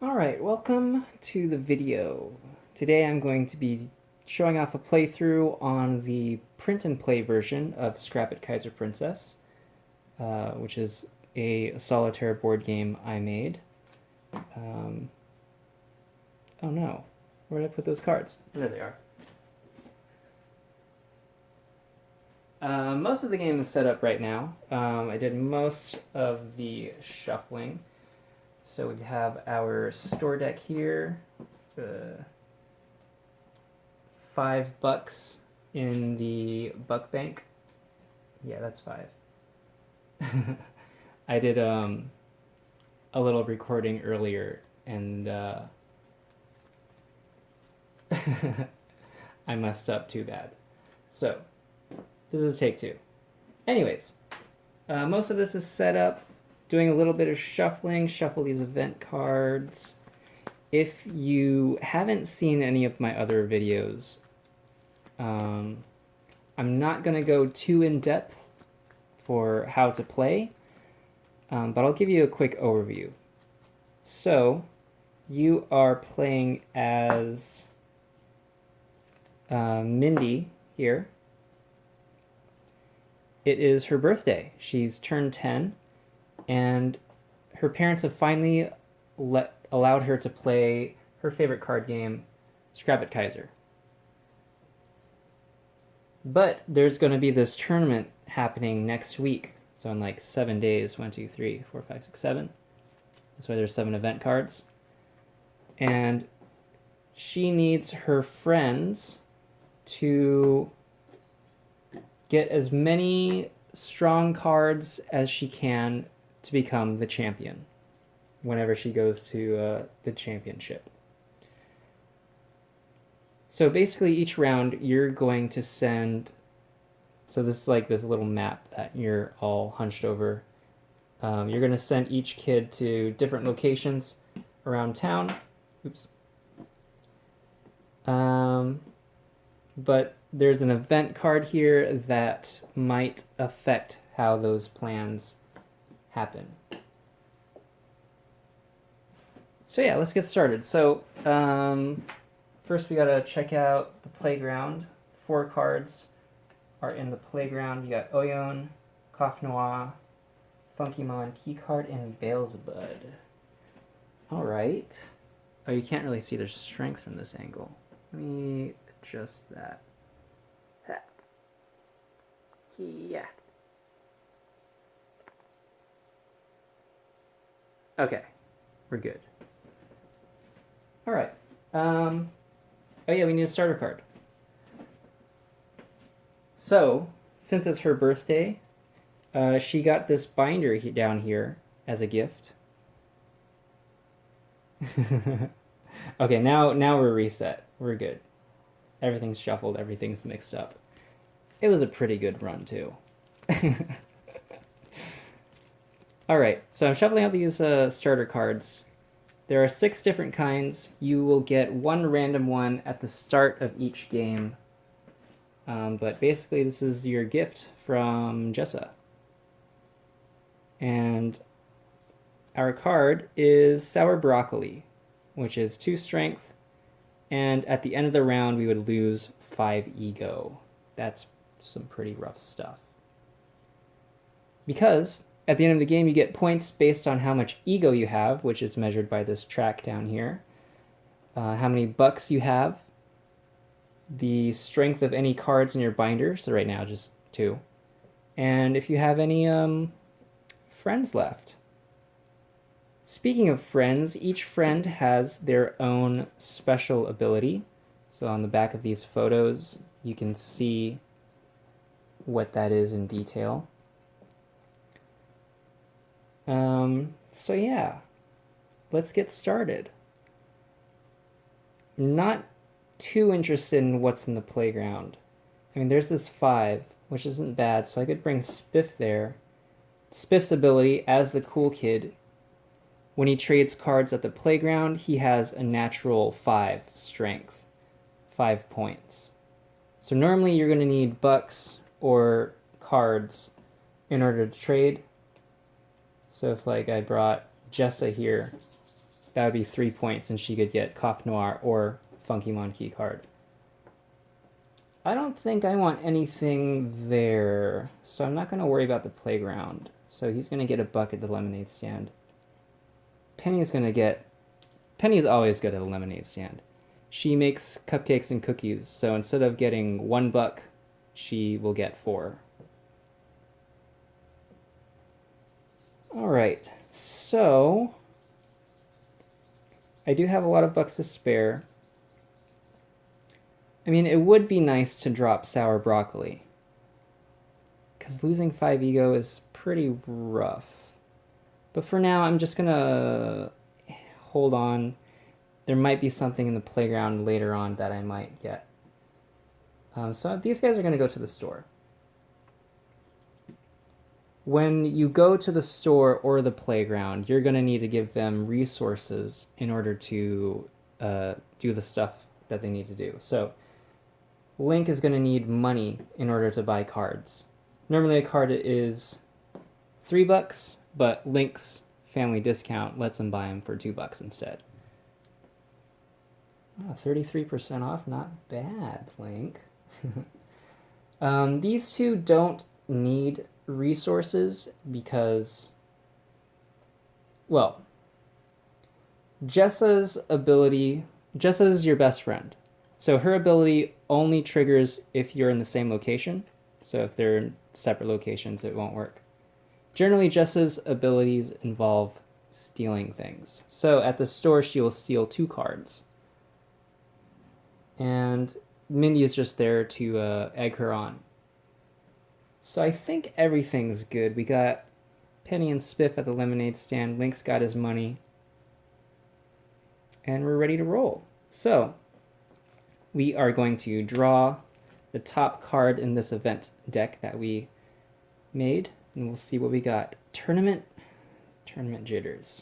Alright, welcome to the video. Today I'm going to be showing off a playthrough on the print and play version of Scrappet Kaiser Princess, which is a solitaire board game I made. Oh no, where did I put those cards? There they are. Most of the game is set up right now. I did most of the shuffling. So we have our store deck here, $5 in the buck bank. Yeah, that's 5. I did a little recording earlier, and I messed up too bad. So this is take 2. Anyways, most of this is set up. Doing a little bit of shuffling, shuffle these event cards. If you haven't seen any of my other videos, I'm not going to go too in-depth for how to play, but I'll give you a quick overview. So, you are playing as Mindy here. It is her birthday. She's turned 10. And her parents have finally allowed her to play her favorite card game, Scrappet Kaiser. But there's going to be this tournament happening next week. So in like 7 days, 1, 2, 3, 4, 5, 6, 7. That's why there's 7 event cards. And she needs her friends to get as many strong cards as she can to become the champion whenever she goes to the championship. So basically each round you're going to send, so this is like this little map that you're all hunched over. You're going to send each kid to different locations around town. Oops. But there's an event card here that might affect how those plans happen. So yeah, let's get started. So first we gotta check out the playground. 4 cards are in the playground. You got Oyon, Cough Noir, Funky Mon, Keycard, and Beelzebub. Alright. Oh, you can't really see their strength from this angle. Let me adjust that. Yeah. Okay, we're good. All right. Oh yeah, we need a starter card. So, since it's her birthday, she got this binder down here as a gift. Okay, now we're reset. We're good. Everything's shuffled. Everything's mixed up. It was a pretty good run too. Alright, so I'm shuffling out these starter cards. There are 6 different kinds. You will get 1 random one at the start of each game. But basically this is your gift from Jessa. And our card is Sour Broccoli, which is 2 strength. And at the end of the round we would lose 5 ego. That's some pretty rough stuff. Because at the end of the game, you get points based on how much ego you have, which is measured by this track down here. How many bucks you have. The strength of any cards in your binder. So right now, just 2. And if you have any friends left. Speaking of friends, each friend has their own special ability. So on the back of these photos, you can see what that is in detail. So yeah, let's get started. Not too interested in what's in the playground. I mean, there's this 5, which isn't bad, so I could bring Spiff there. Spiff's ability, as the cool kid, when he trades cards at the playground, he has a natural 5 strength, 5 points. So normally you're going to need bucks or cards in order to trade. So if like I brought Jessa here, that would be 3 points, and she could get Cough Noir or Funky Monkey card. I don't think I want anything there, so I'm not going to worry about the playground. So he's going to get a buck at the lemonade stand. Penny's going to get... Penny's always good at a lemonade stand. She makes cupcakes and cookies, so instead of getting 1 buck, she will get 4. Alright, so... I do have a lot of bucks to spare. I mean, it would be nice to drop sour broccoli, because losing 5 ego is pretty rough. But for now, I'm just gonna hold on. There might be something in the playground later on that I might get. So these guys are gonna go to the store. When you go to the store or the playground, you're gonna need to give them resources in order to do the stuff that they need to do. So Link is going to need money in order to buy cards. Normally a card is $3, but Link's family discount lets him buy them for $2 instead. Oh, 33% off, not bad, Link. These two don't need resources because, well, Jessa's is your best friend. So her ability only triggers if you're in the same location. So if they're in separate locations, it won't work. Generally, Jessa's abilities involve stealing things. So at the store, she will steal 2 cards. And Mindy is just there to egg her on. So I think everything's good. We got Penny and Spiff at the lemonade stand. Link's got his money. And we're ready to roll. So we are going to draw the top card in this event deck that we made, and we'll see what we got. Tournament jitters.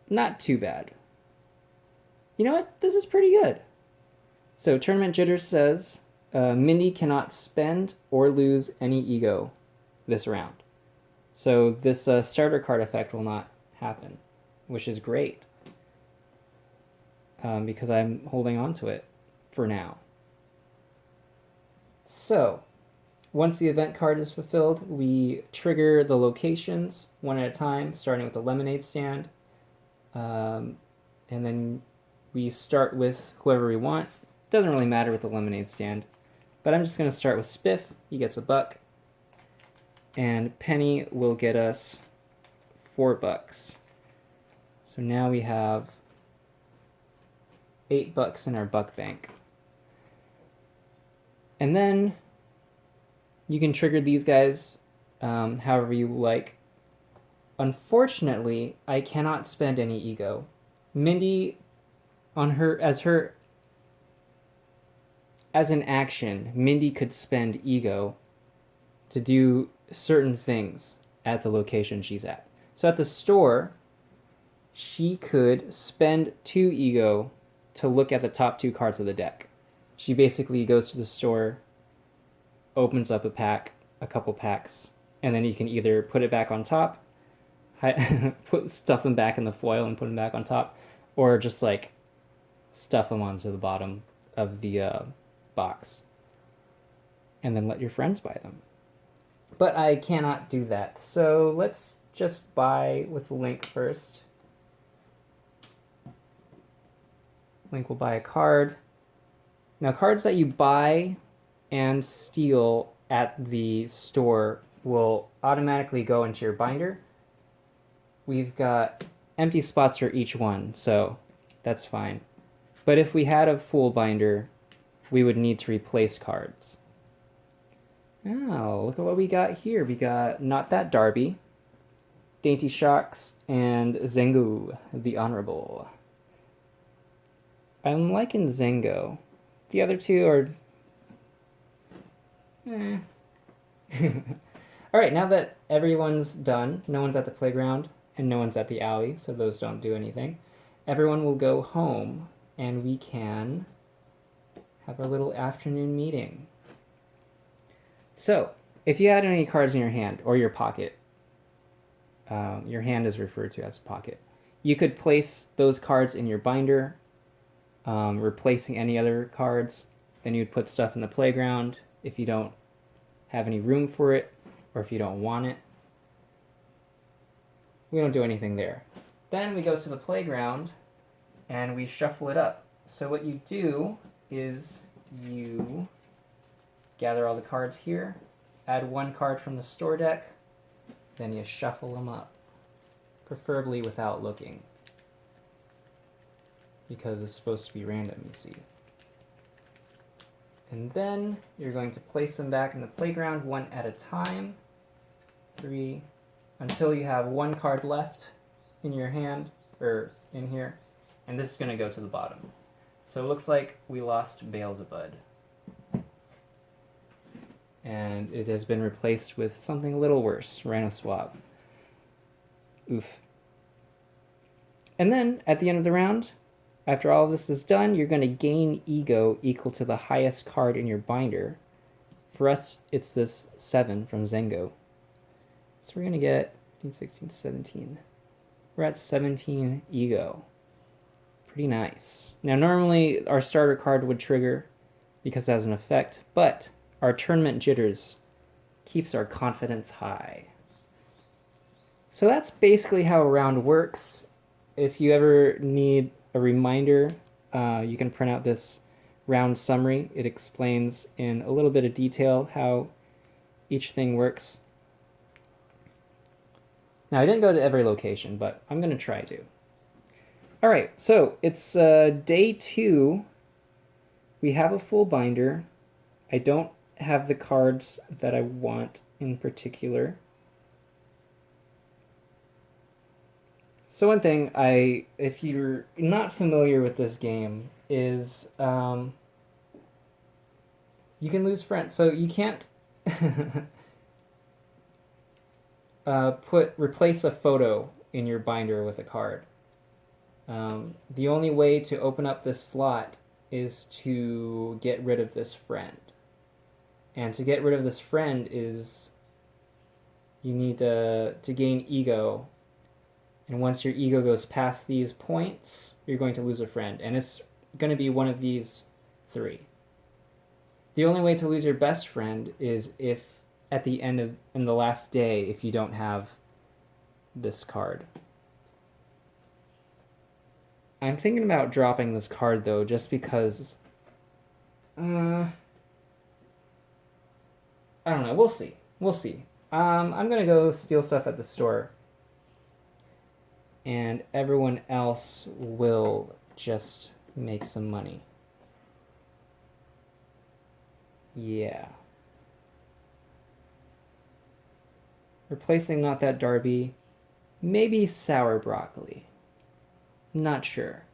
Not too bad. You know what? This is pretty good. So Tournament jitters says Mindy cannot spend or lose any ego this round. So this starter card effect will not happen, which is great. Because I'm holding on to it for now. So, once the event card is fulfilled, we trigger the locations one at a time, starting with the lemonade stand. And then we start with whoever we want. Doesn't really matter with the lemonade stand. But I'm just going to start with Spiff. He gets a buck. And Penny will get us $4. So now we have $8 in our buck bank. And then you can trigger these guys however you like. Unfortunately, I cannot spend any ego. Mindy, as an action, Mindy could spend ego to do certain things at the location she's at. So at the store, she could spend 2 ego to look at the top 2 cards of the deck. She basically goes to the store, opens up a couple packs, and then you can either put it back on top, stuff them back in the foil and put them back on top, or just like stuff them onto the bottom of the box, and then let your friends buy them. But I cannot do that, so let's just buy with Link first. Link will buy a card. Now, cards that you buy and steal at the store will automatically go into your binder. We've got empty spots for each one, so that's fine. But if we had a full binder, we would need to replace cards. Oh, look at what we got here. We got Not That Darby, Dainty Shocks, and Zengu, the Honorable. I'm liking Zengo. The other two are... Alright, now that everyone's done, no one's at the playground, and no one's at the alley, so those don't do anything, everyone will go home, and we can have our little afternoon meeting. So, if you had any cards in your hand, or your pocket, your hand is referred to as a pocket. You could place those cards in your binder, replacing any other cards. Then you'd put stuff in the playground if you don't have any room for it or if you don't want it. We don't do anything there. Then we go to the playground and we shuffle it up. So what you do is you gather all the cards here, add one card from the store deck, then you shuffle them up, preferably without looking, because it's supposed to be random, you see. And then you're going to place them back in the playground one at a time, 3, until you have one card left in your hand, or in here, and this is going to go to the bottom. So it looks like we lost Beelzebub. And it has been replaced with something a little worse, Rhinoswab. Oof. And then, at the end of the round, after all this is done, you're going to gain ego equal to the highest card in your binder. For us, it's this 7 from Zengo. So we're going to get 15, 16, 17. We're at 17 ego. Pretty nice. Now, normally our starter card would trigger because it has an effect, but our tournament jitters keeps our confidence high. So that's basically how a round works. If you ever need a reminder, you can print out this round summary. It explains in a little bit of detail how each thing works. Now, I didn't go to every location, but I'm going to try to. All right, so it's day 2. We have a full binder. I don't have the cards that I want in particular. So one thing, if you're not familiar with this game, is you can lose friends. So you can't replace a photo in your binder with a card. The only way to open up this slot is to get rid of this friend. And to get rid of this friend is you need to gain ego. And once your ego goes past these points, you're going to lose a friend. And it's going to be one of these 3. The only way to lose your best friend is if at the end of in the last day, if you don't have this card. I'm thinking about dropping this card though, just because I don't know. We'll see. We'll see. I'm gonna go steal stuff at the store, and everyone else will just make some money. Yeah. Replacing Not That Darby, maybe Sour Broccoli. Not sure.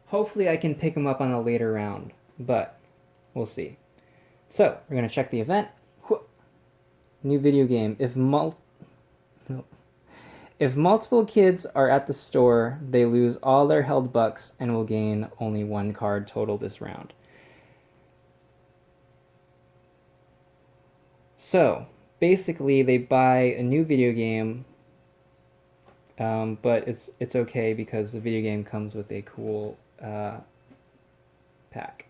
Hopefully I can pick him up on a later round, but we'll see. So, we're going to check the event. New video game. If multiple kids are at the store, they lose all their held bucks and will gain only 1 card total this round. So, basically, they buy a new video game, but it's okay because the video game comes with a cool pack.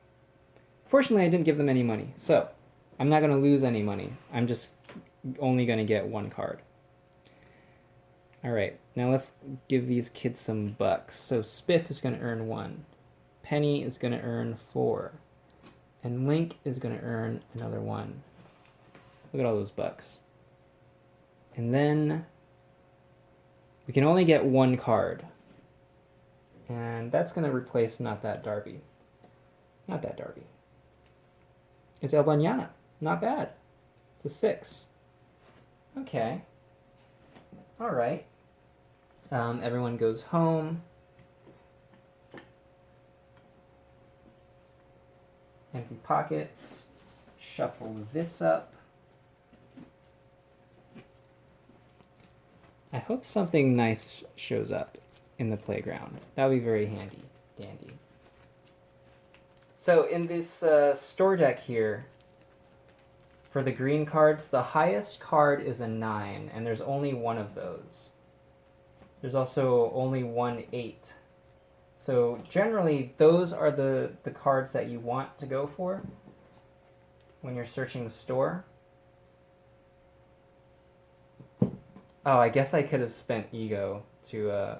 Fortunately, I didn't give them any money, so I'm not going to lose any money. I'm just only going to get 1 card. Alright, now let's give these kids some bucks. So Spiff is going to earn 1. Penny is going to earn 4. And Link is going to earn another 1. Look at all those bucks. And then we can only get 1 card. And that's going to replace Not That Darby. Not That Darby. It's El Banyana. Not bad. It's a 6. Okay. All right. Everyone goes home. Empty pockets. Shuffle this up. I hope something nice shows up in the playground. That would be very handy, dandy. So in this store deck here, for the green cards, the highest card is a 9, and there's only 1 of those. There's also only 1/8. So generally, those are the cards that you want to go for when you're searching the store. Oh, I guess I could have spent ego to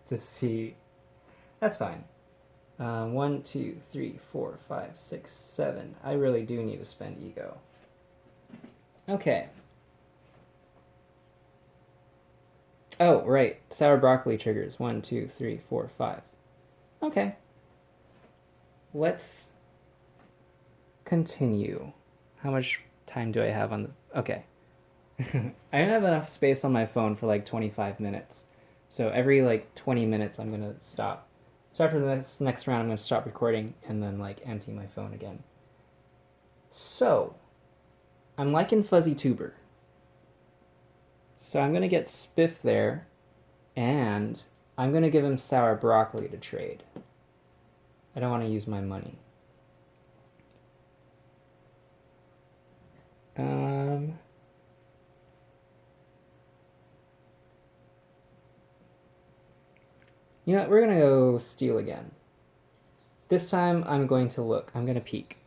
to see. That's fine. 1, 2, 3, 4, 5, 6, 7. I really do need to spend ego. Okay. Oh, right. Sour broccoli triggers. 1, 2, 3, 4, 5. Okay. Let's continue. How much time do I have on the... Okay. I don't have enough space on my phone for like 25 minutes. So every like 20 minutes I'm going to stop. So after this next round I'm going to stop recording and then like empty my phone again. So I'm liking Fuzzy Tuber. So I'm going to get Spiff there and I'm going to give him Sour Broccoli to trade. I don't want to use my money. You know what? We're going to go steal again. This time I'm going to look. I'm going to peek.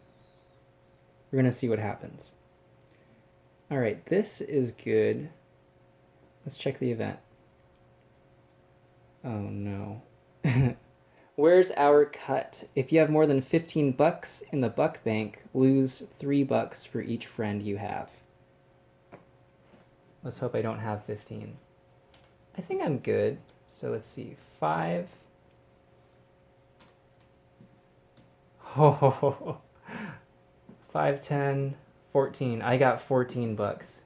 We're going to see what happens. All right, this is good. Let's check the event. Oh no. Where's our cut? If you have more than 15 bucks in the buck bank, lose 3 bucks for each friend you have. Let's hope I don't have 15. I think I'm good. So let's see. 5. Oh, 5, 10, 14. I got 14 bucks.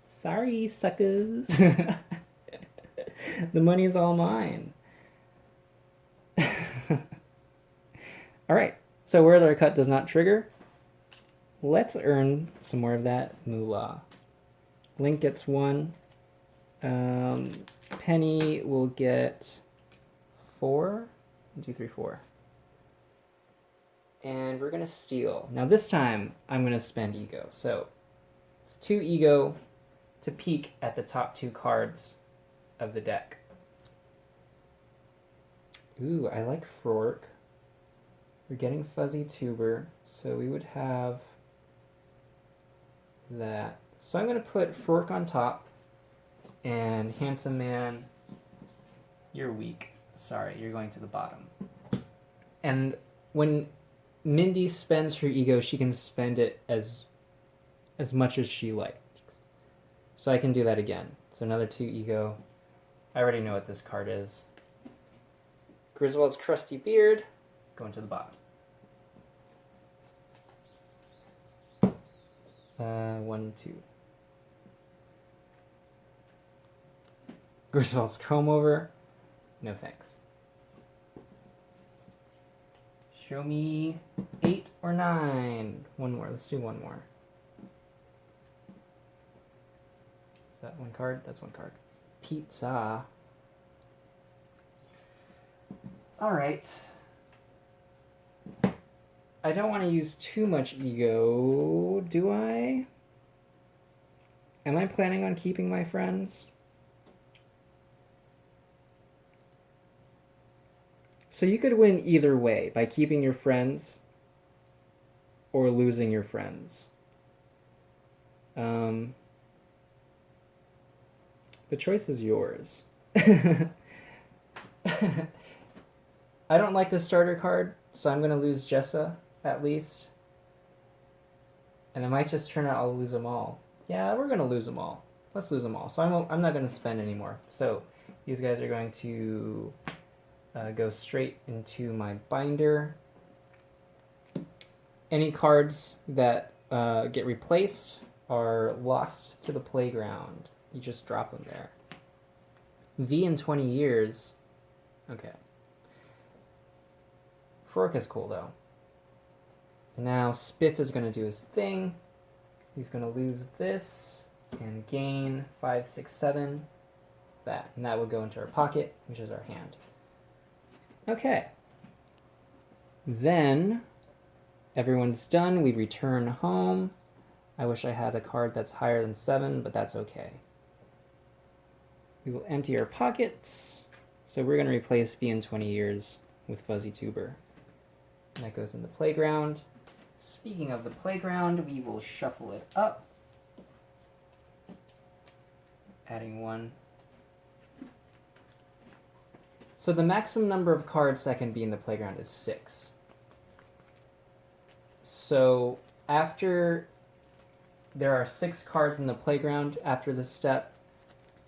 Sorry, suckers. The money's all mine. All right, so where's our cut does not trigger. Let's earn some more of that moolah. Link gets 1. Penny will get 4. 1, 2, 3, 4. And we're going to steal. Now this time, I'm going to spend ego. So it's 2 ego to peek at the top 2 cards of the deck. Ooh, I like Fork. We're getting Fuzzy Tuber, so we would have that. So I'm going to put Fork on top, and Handsome Man, you're weak. Sorry, you're going to the bottom. And when Mindy spends her ego, she can spend it as much as she likes. So I can do that again. So another 2 ego. I already know what this card is. Griswold's Crusty Beard, going to the bottom. 1, 2. Griswold's Comb Over, no thanks. Show me 8 or 9. 1 more, let's do 1 more. Is that 1 card? That's 1 card. Pizza. All right. I don't want to use too much ego, do I? Am I planning on keeping my friends? So you could win either way, by keeping your friends or losing your friends. The choice is yours. I don't like the starter card, so I'm going to lose Jessa, at least. And it might just turn out I'll lose them all. Yeah, we're going to lose them all. Let's lose them all. So I'm not going to spend anymore. So these guys are going to go straight into my binder. Any cards that get replaced are lost to the playground. You just drop them there. V in 20 years. Okay. Fork is cool, though. Now Spiff is going to do his thing. He's going to lose this and gain 5, 6, 7. That. And that will go into our pocket, which is our hand. Okay. Then everyone's done. We return home. I wish I had a card that's higher than 7, but that's okay. We will empty our pockets. So we're going to replace Be in 20 Years with Fuzzy Tuber. And that goes in the playground. Speaking of the playground, we will shuffle it up. Adding one. So the maximum number of cards that can be in the playground is 6. So after there are 6 cards in the playground after this step,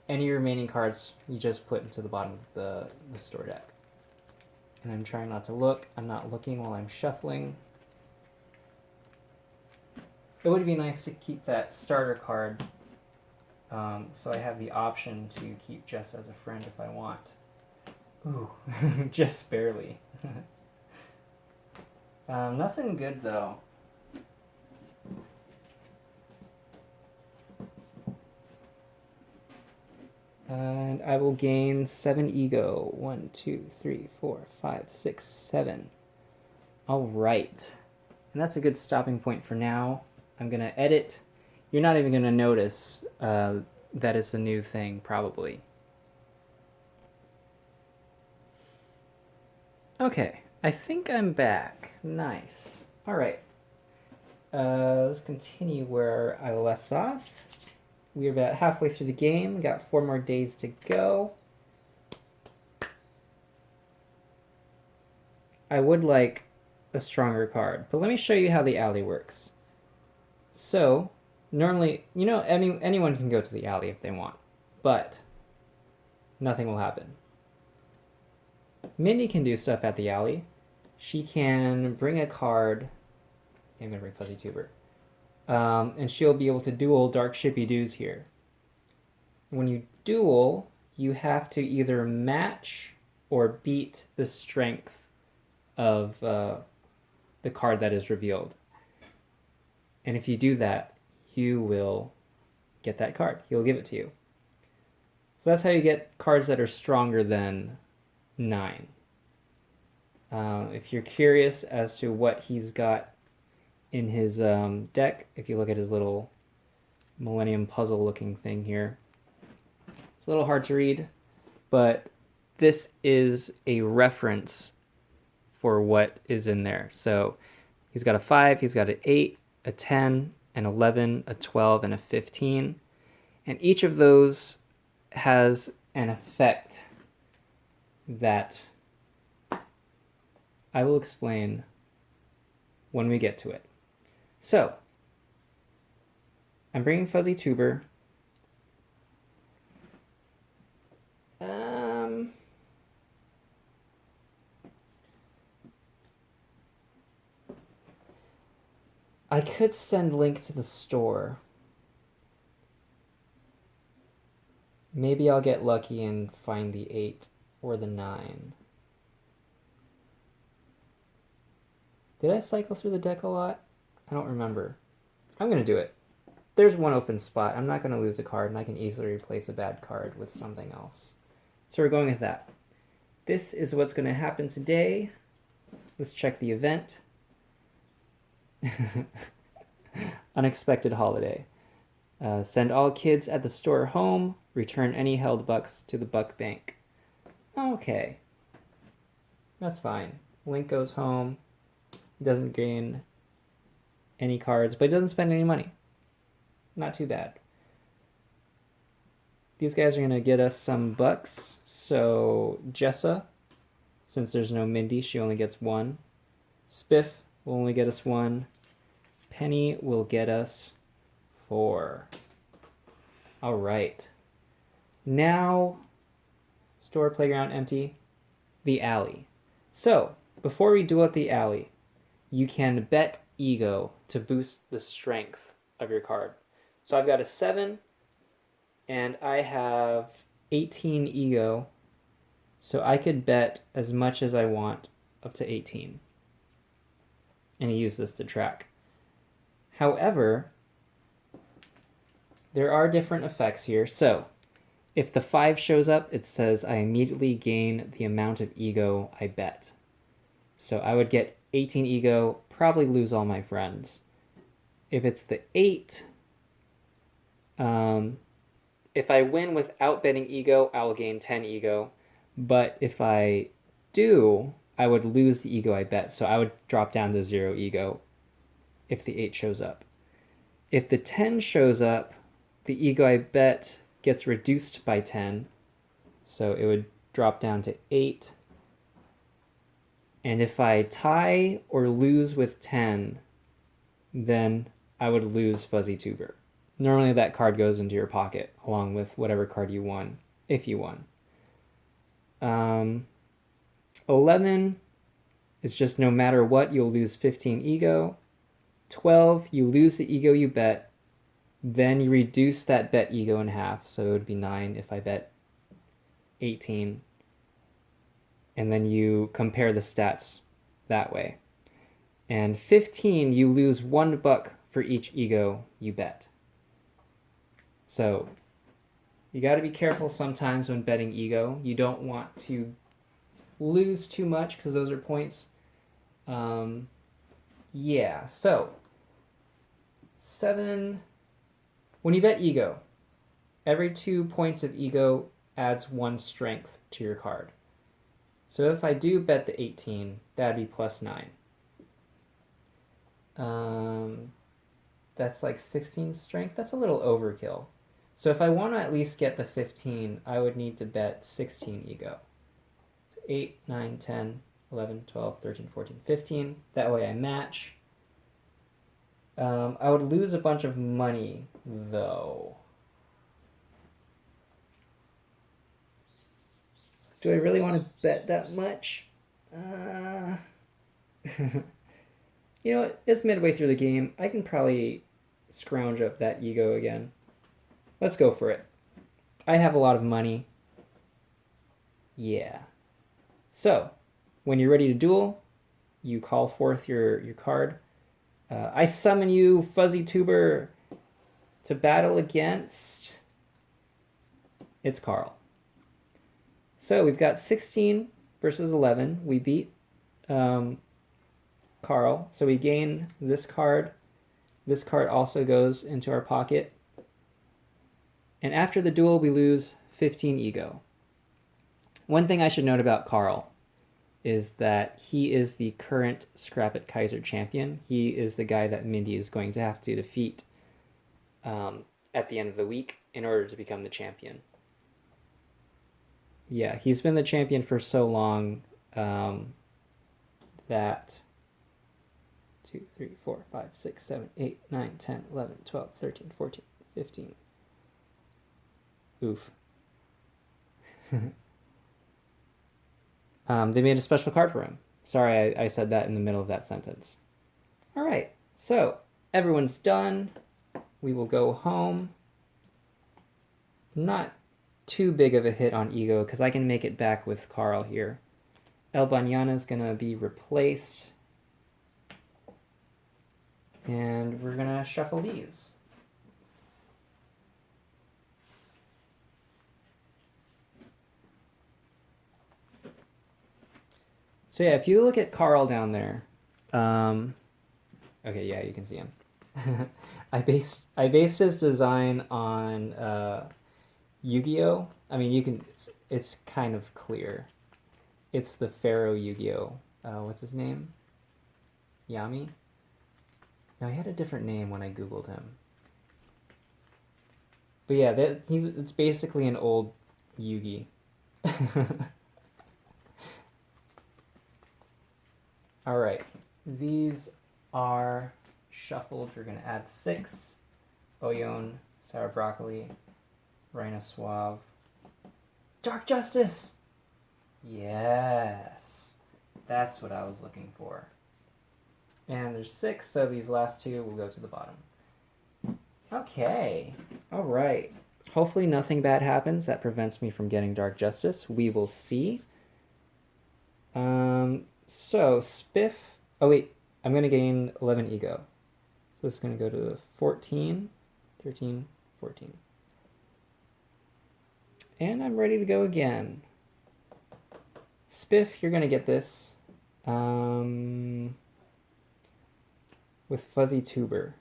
any remaining cards you just put into the bottom of the store deck. And I'm trying not to look. I'm not looking while I'm shuffling. It would be nice to keep that starter card, so I have the option to keep Jess as a friend if I want. Ooh, just barely. Nothing good though. And I will gain 7 ego. 1, 2, 3, 4, 5, 6, 7. All right. And that's a good stopping point for now. I'm going to edit. You're not even going to notice that it's a new thing, probably. Okay. I think I'm back. Nice. All right. Let's continue where I left off. We're about halfway through the game. We got 4 more days to go. I would like a stronger card, but let me show you how the alley works. So, normally, you know, anyone can go to the alley if they want, but nothing will happen. Mindy can do stuff at the alley. She can bring a card. I'm going to bring Fuzzy Tuber. And she'll be able to duel Dark Shippy Doos here. When you duel, you have to either match or beat the strength of the card that is revealed. And if you do that, you will get that card. He'll give it to you. So that's how you get cards that are stronger than 9. If you're curious as to what he's got in his deck, if you look at his little Millennium Puzzle looking thing here, it's a little hard to read, but this is a reference for what is in there. So he's got a 5, he's got an 8, a 10, an 11, a 12, and a 15. And each of those has an effect that I will explain when we get to it. So, I'm bringing Fuzzy Tuber. I could send Link to the store. Maybe I'll get lucky and find the 8 or the 9. Did I cycle through the deck a lot? I don't remember. I'm going to do it. There's one open spot. I'm not going to lose a card, and I can easily replace a bad card with something else. So we're going with that. This is what's going to happen today. Let's check the event. Unexpected holiday. Send all kids at the store home. Return any held bucks to the buck bank. Okay. That's fine. Link goes home. He doesn't gain any cards, but he doesn't spend any money. Not too bad. These guys are going to get us some bucks. So Jessa, since there's no Mindy, she only gets 1. Spiff will only get us 1. Penny will get us 4. All right. Now, store, playground, empty. The alley. So, before we duel at the alley, you can bet ego to boost the strength of your card. So I've got a 7, and I have 18 ego, so I could bet as much as I want up to 18. And use this to track. However, there are different effects here. So, if the 5 shows up, it says I immediately gain the amount of ego I bet. So I would get 18 ego, probably lose all my friends. If it's the 8, if I win without betting ego, I'll gain 10 ego. But if I do, I would lose the ego I bet. So I would drop down to 0 ego if the 8 shows up. If the 10 shows up, the ego I bet gets reduced by 10. So it would drop down to 8. And if I tie or lose with 10, then I would lose Fuzzy Tuber. Normally that card goes into your pocket along with whatever card you won, if you won. 11 is just no matter what, you'll lose 15 ego. 12, you lose the ego you bet. Then you reduce that bet ego in half. So it would be 9 if I bet 18. And then you compare the stats that way. And 15, you lose $1 for each ego you bet. So you got to be careful sometimes when betting ego. You don't want to lose too much because those are points. Yeah, so 7. When you bet ego, every 2 points of ego adds 1 strength to your card. So if I do bet the 18, that'd be plus 9. That's like 16 strength. That's a little overkill. So if I want to at least get the 15, I would need to bet 16 ego. So 8, 9, 10, 11, 12, 13, 14, 15. That way I match. I would lose a bunch of money, though. Do I really want to bet that much? You know what? It's midway through the game. I can probably scrounge up that ego again. Let's go for it. I have a lot of money. Yeah. So, when you're ready to duel, you call forth your card. I summon you, Fuzzy Tuber, to battle against... It's Carl. So we've got 16 versus 11. We beat Carl. So we gain this card. This card also goes into our pocket. And after the duel, we lose 15 ego. One thing I should note about Carl is that he is the current Scrappet Kaiser champion. He is the guy that Mindy is going to have to defeat at the end of the week in order to become the champion. Yeah, he's been the champion for so long that 2, 3, 4, 5, 6, 7, 8, 9, 10, 11, 12, 13, 14, 15. Oof. They made a special card for him. Sorry, I said that in the middle of that sentence. All right, so everyone's done. We will go home. Not too big of a hit on ego because I can make it back with Carl here. El Banyana is going to be replaced. And we're going to shuffle these. So yeah, if you look at Carl down there, okay, yeah, you can see him. I based his design on Yu-Gi-Oh. I mean, you can. It's kind of clear. It's the Pharaoh Yu-Gi-Oh. What's his name? Yami. No, he had a different name when I googled him. But yeah, it's basically an old Yugi. All right, these are shuffled. We're gonna add 6. Oyon, Sour Broccoli, Rhino Suave, Dark Justice. Yes, that's what I was looking for. And there's 6, so these last 2 will go to the bottom. Okay, all right. Hopefully nothing bad happens that prevents me from getting Dark Justice. We will see. So, Spiff... Oh, wait. I'm going to gain 11 ego. So this is going to go to 14, 13, 14. And I'm ready to go again. Spiff, you're going to get this. With Fuzzy Tuber.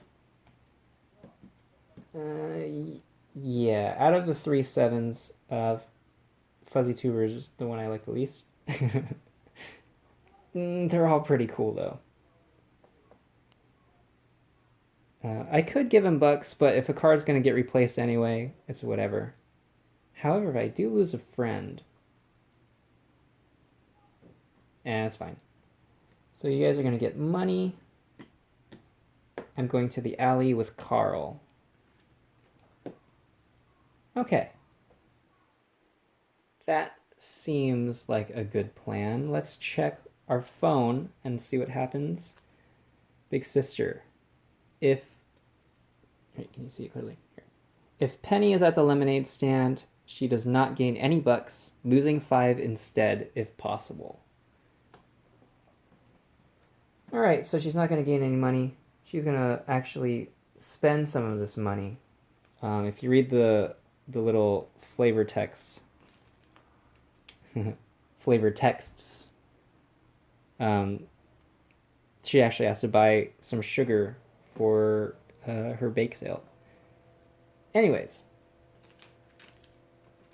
Yeah, out of the 3 7s, Fuzzy Tuber is the one I like the least. They're all pretty cool, though. I could give him bucks, but if a card's going to get replaced anyway, it's whatever. However, if I do lose a friend, it's fine. So you guys are going to get money. I'm going to the alley with Carl. Okay. That seems like a good plan. Let's check our phone and see what happens. Big sister, if... Can you see it clearly? Here. If Penny is at the lemonade stand, she does not gain any bucks, losing 5 instead if possible. Alright, so she's not going to gain any money. She's going to actually spend some of this money. If you read the little flavor text, flavor texts, she actually has to buy some sugar for her bake sale. Anyways,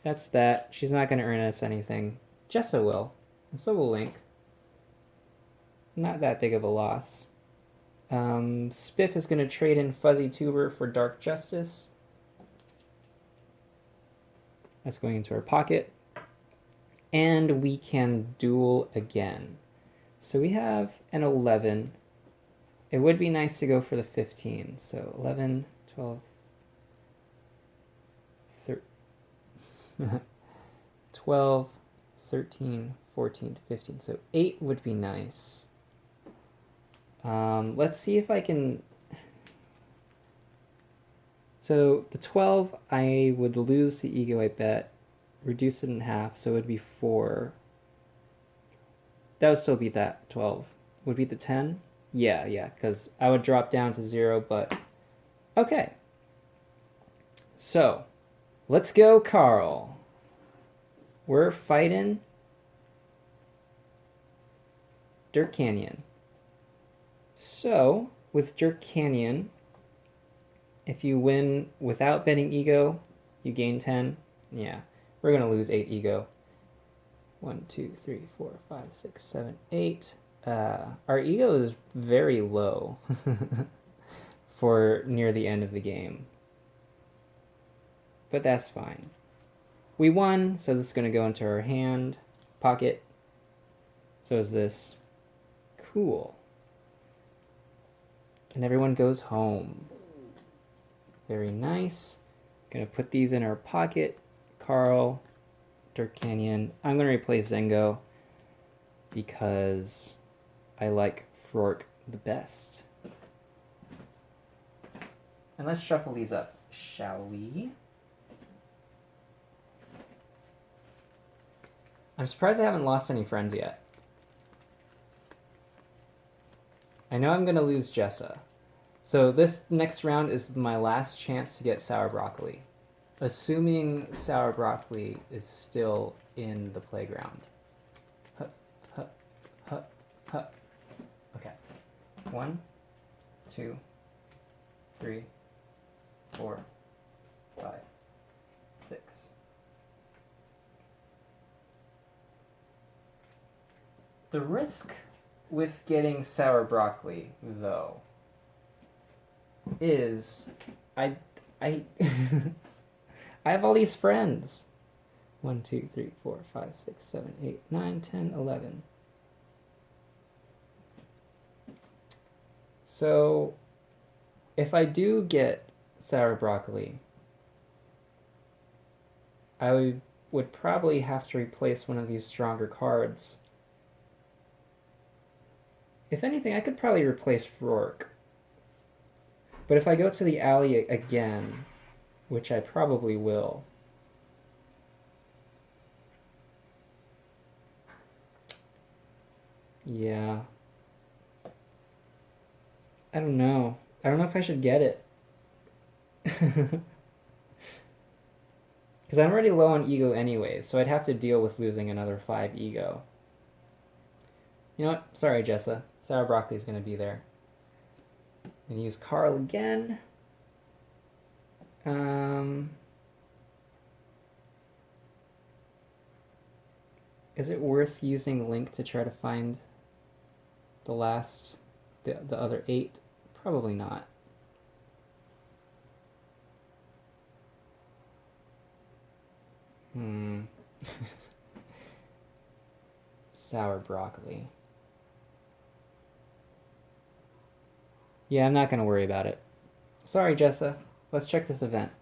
that's that. She's not going to earn us anything. Jessa will, and so will Link. Not that big of a loss. Spiff is going to trade in Fuzzy Tuber for Dark Justice. That's going into our pocket. And we can duel again. So we have an 11. It would be nice to go for the 15. So 11, 12, 12, 13, 14, 15. So 8 would be nice. Let's see if I can... So the 12, I would lose the ego, I bet. Reduce it in half, so it would be 4. That would still beat that 12. Would beat the 10? Yeah, because I would drop down to 0, but... Okay. So, let's go, Carl. We're fighting Dirt Canyon. So, with Dirt Canyon, if you win without betting ego, you gain 10. Yeah, we're going to lose 8 ego. 1, 2, 3, 4, 5, 6, 7, 8. Our ego is very low for near the end of the game. But that's fine. We won, so this is going to go into our hand, pocket. So is this. Cool. And everyone goes home. Very nice. Gonna put these in our pocket. Carl, Dirt Canyon. I'm gonna replace Zengo because I like Frork the best. And let's shuffle these up, shall we? I'm surprised I haven't lost any friends yet. I know I'm going to lose Jessa. So this next round is my last chance to get Sour Broccoli. Assuming Sour Broccoli is still in the playground. Hup, hup, hup, hup. Okay. 1, 2, 3, 4, 5, 6. The risk with getting Sour Broccoli, though, is I I have all these friends. 1, 2, 3, 4, 5, 6, 7, 8, 9, 10, 11. So if I do get Sour Broccoli, I would probably have to replace one of these stronger cards. If anything, I could probably replace Rourke. But if I go to the alley again, which I probably will, yeah. I don't know. I don't know if I should get it. Because I'm already low on ego anyway, so I'd have to deal with losing another 5 ego. You know what? Sorry, Jessa. Sour Broccoli's going to be there. I'm going to use Carl again. Is it worth using link to try to find the other 8? Probably not. Sour broccoli. Yeah, I'm not going to worry about it. Sorry, Jessa. Let's check this event.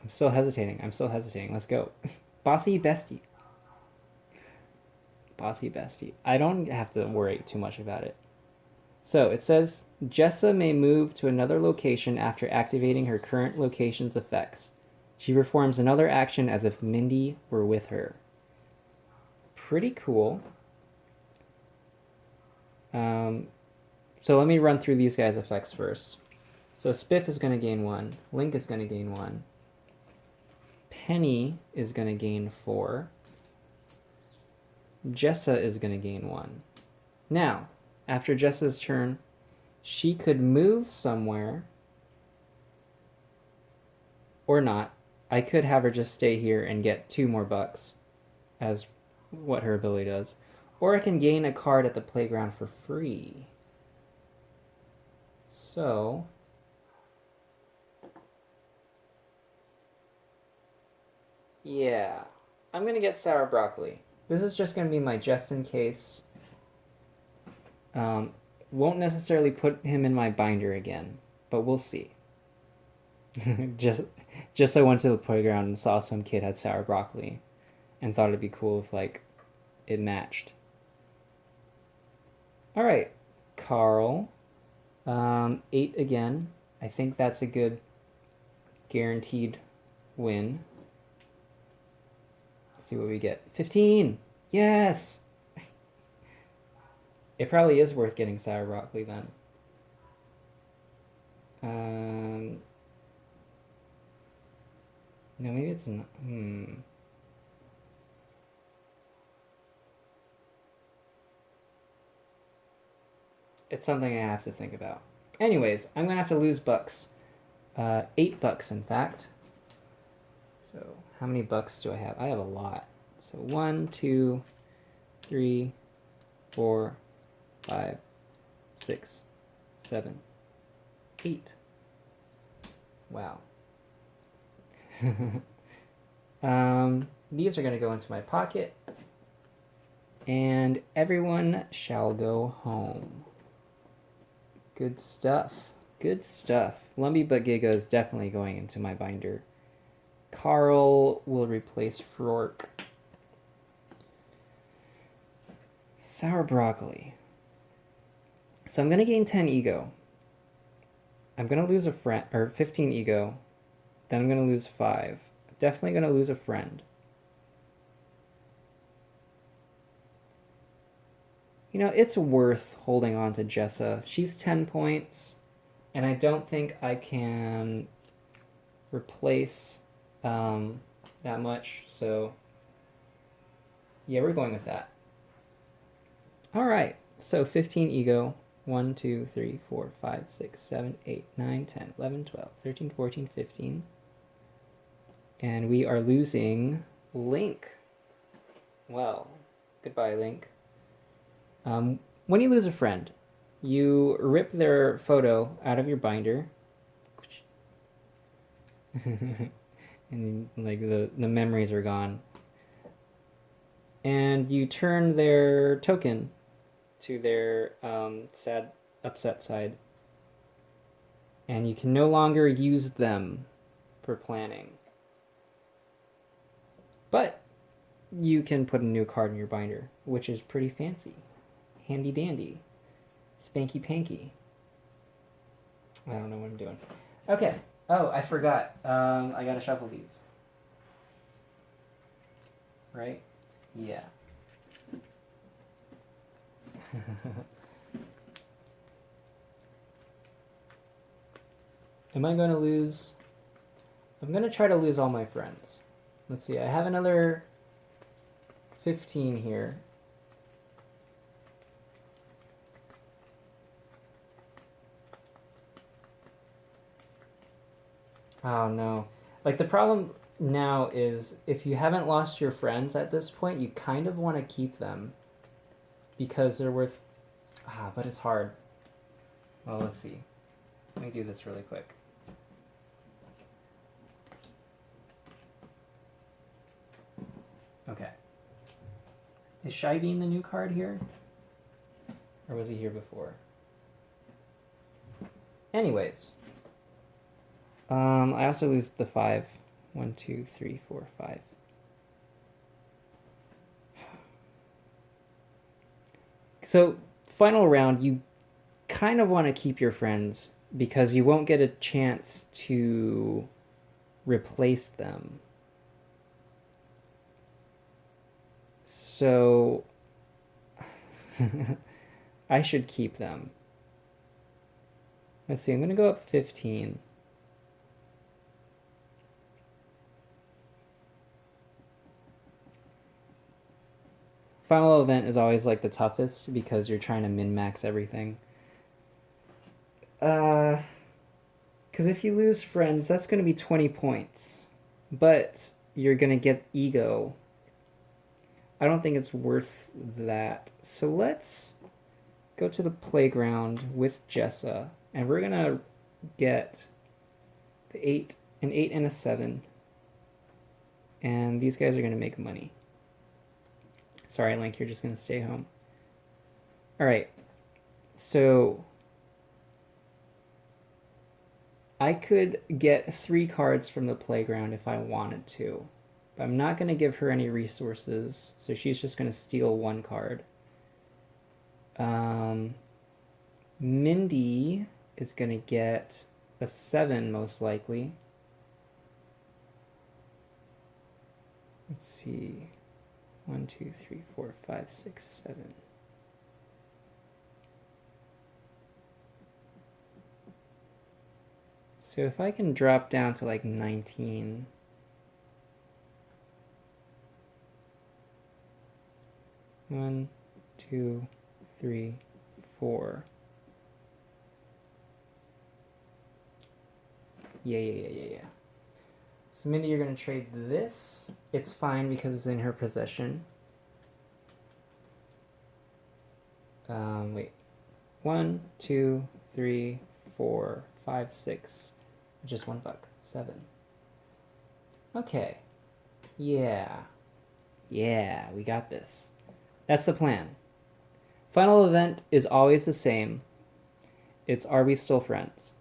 I'm still hesitating. Let's go. Bossy bestie. Bossy bestie. I don't have to worry too much about it. So it says Jessa may move to another location after activating her current location's effects. She performs another action as if Mindy were with her. Pretty cool. So let me run through these guys' effects first. So Spiff is going to gain 1. Link is going to gain 1. Penny is going to gain 4. Jessa is going to gain 1. Now, after Jessa's turn, she could move somewhere or not. I could have her just stay here and get 2 more bucks as what her ability does. Or I can gain a card at the playground for free. So yeah, I'm going to get sour broccoli. This is just going to be my just in case. Won't necessarily put him in my binder again, but we'll see. just I went to the playground and saw some kid had sour broccoli and thought it'd be cool if like it matched. All right, Carl. 8 again. I think that's a good guaranteed win. Let's see what we get. 15! Yes! It probably is worth getting sour broccoli then. No, maybe it's not. It's something I have to think about. Anyways, I'm going to have to lose bucks. 8 bucks, in fact. So how many bucks do I have? I have a lot. So 1, 2, 3, 4, 5, 6, 7, 8. Wow. These are going to go into my pocket. And everyone shall go home. Good stuff. Good stuff. Lumpy But Giga is definitely going into my binder. Carl will replace Frork. Sour broccoli. So I'm going to gain 10 ego. I'm going to lose a friend, or 15 ego. Then I'm going to lose 5. Definitely going to lose a friend. You know, it's worth holding on to Jessa. She's 10 points, and I don't think I can replace that much. So, yeah, we're going with that. All right, so 15 ego. 1, 2, 3, 4, 5, 6, 7, 8, 9, 10, 11, 12, 13, 14, 15. And we are losing Link. Well, goodbye, Link. When you lose a friend, you rip their photo out of your binder. And like the memories are gone. And you turn their token to their sad, upset side. And you can no longer use them for planning. But you can put a new card in your binder, which is pretty fancy. Handy dandy. Spanky panky. I don't know what I'm doing. Okay. Oh, I forgot. I gotta shuffle these. Right? Yeah. Am I going to lose? I'm going to try to lose all my friends. Let's see. I have another 15 here. Oh no. Like the problem now is if you haven't lost your friends at this point, you kind of want to keep them because they're worth. But it's hard. Well, let's see. Let me do this really quick. Okay. Is Shy Bean the new card here? Or was he here before? Anyways. I also lose the 5. 1, 2, 3, 4, 5. So, final round, you kind of want to keep your friends because you won't get a chance to replace them. So, I should keep them. Let's see, I'm going to go up 15. Final event is always like the toughest because you're trying to min-max everything. Because if you lose friends, that's going to be 20 points. But you're going to get ego. I don't think it's worth that. So let's go to the playground with Jessa. And we're going to get an 8 and a 7. And these guys are going to make money. Sorry, Link, you're just going to stay home. All right. So I could get 3 cards from the playground if I wanted to. But I'm not going to give her any resources, so she's just going to steal 1 card. Mindy is going to get a 7, most likely. Let's see. 1, 2, 3, 4, 5, 6, 7. So if I can drop down to like 19. One, 2, 3, 4. Yeah. So Mindy, you're going to trade this. It's fine because it's in her possession. Wait. 1, 2, 3, 4, 5, 6. Just $1. 7. Okay. Yeah, we got this. That's the plan. Final event is always the same. It's Are We Still Friends?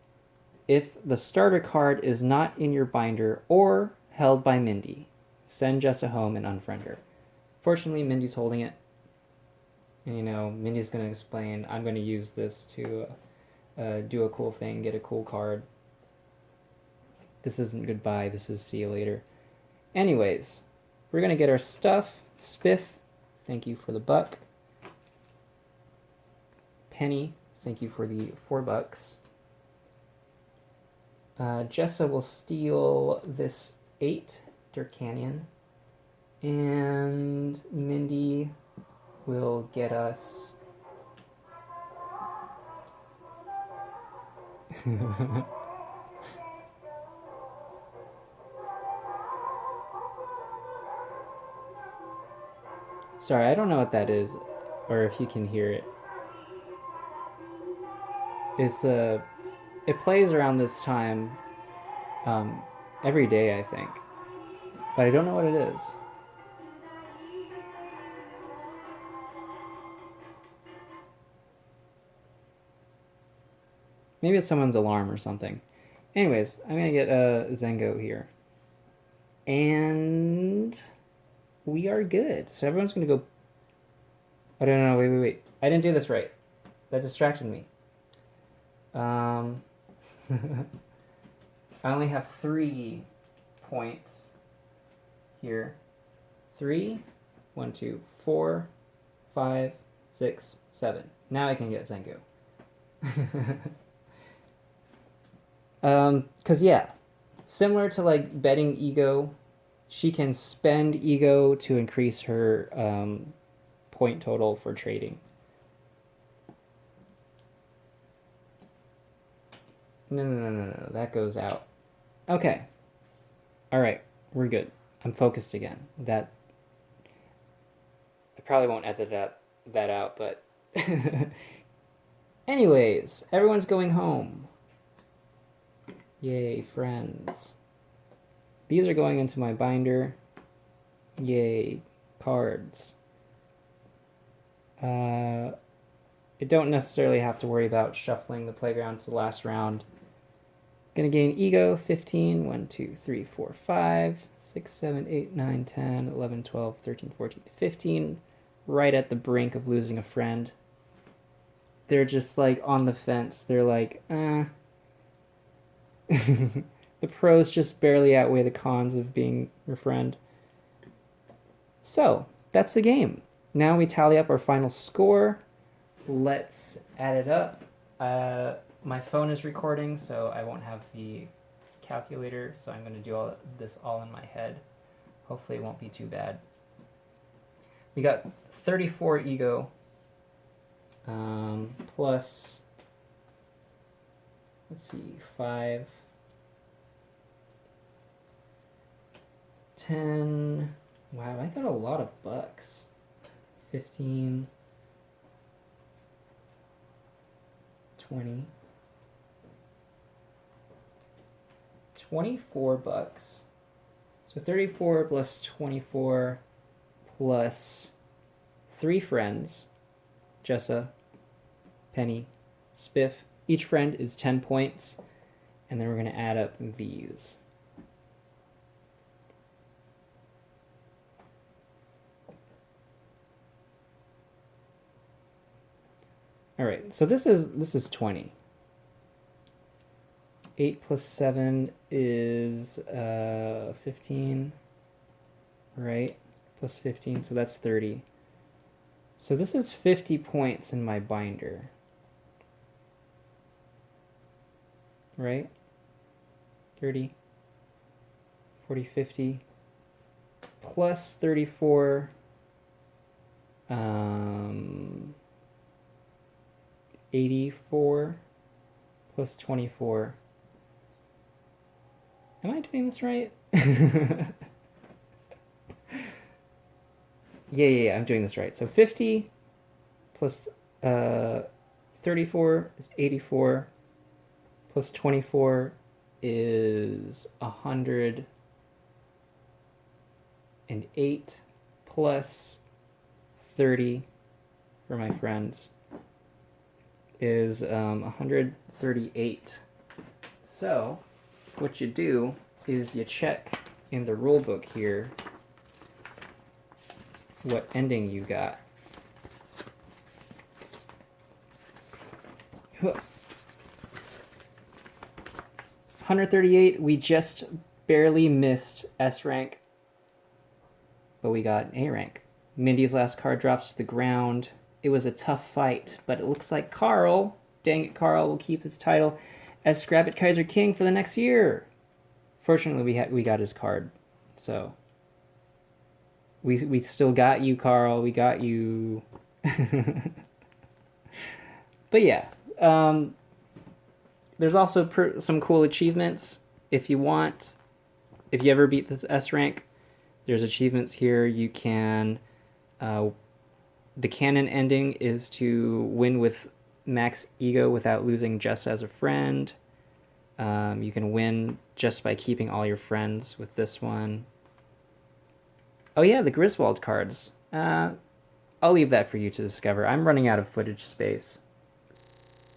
If the starter card is not in your binder or held by Mindy, send Jessa home and unfriend her. Fortunately, Mindy's holding it. And, Mindy's going to explain, I'm going to use this to do a cool thing, get a cool card. This isn't goodbye, this is see you later. Anyways, we're going to get our stuff. Spiff, thank you for the $1. Penny, thank you for the $4. Jessa will steal this 8, Dirt Canyon. And Mindy will get us... Sorry, I don't know what that is, or if you can hear it. It plays around this time every day, I think. But I don't know what it is. Maybe it's someone's alarm or something. Anyways, I'm going to get a Zengo here. And we are good. So everyone's going to go... Oh, no, wait. I didn't do this right. That distracted me. I only have 3 points here. 3, 1, 2, 4, 5, 6, 7. Now I can get Zengo. Because, yeah, similar to, like, betting ego, she can spend ego to increase her point total for trading. No, that goes out. Okay. All right. We're good. I'm focused again. That I probably won't edit that out, but anyways, everyone's going home. Yay, friends. These are going into my binder. Yay, cards. I don't necessarily have to worry about shuffling the playground. It's the last round. Gonna gain ego 15. 1, 2, 3, 4, 5, 6, 7, 8, 9, 10, 11, 12, 13, 14, 15. Right at the brink of losing a friend. They're just like on the fence. They're like, The pros just barely outweigh the cons of being your friend. So, that's the game. Now we tally up our final score. Let's add it up. My phone is recording, so I won't have the calculator, so I'm going to do this all in my head. Hopefully it won't be too bad. We got 34 ego, plus, let's see, 5, 10, wow, I got a lot of bucks. 15, 20, 24 bucks. So 34 plus 24 plus 3 friends, Jessa, Penny, Spiff. Each friend is 10 points, and then we're going to add up these. All right, so this is 20. 8 plus 7 is 15, right? Plus 15, so that's 30. So this is 50 points in my binder, right? 30, 40, 50, plus 34, 84, plus 24. Am I doing this right? Yeah, I'm doing this right. So 50 plus 34 is 84, plus 24 is 108, plus 30 for my friends is 138. So what you do is you check in the rule book here what ending you got. 138, we just barely missed S rank, but we got an A rank. Mindy's last card drops to the ground. It was a tough fight, but it looks like Carl, dang it, Carl will keep his title as Scrappet Kaiser King for the next year. Fortunately, we got his card, so we still got you, Carl. We got you. But yeah, there's also some cool achievements if you want. If you ever beat this S rank, there's achievements here. You can. The canon ending is to win with max ego without losing Jessa as a friend. You can win just by keeping all your friends with this one. Oh yeah, the Griswold cards. I'll leave that for you to discover. I'm running out of footage space.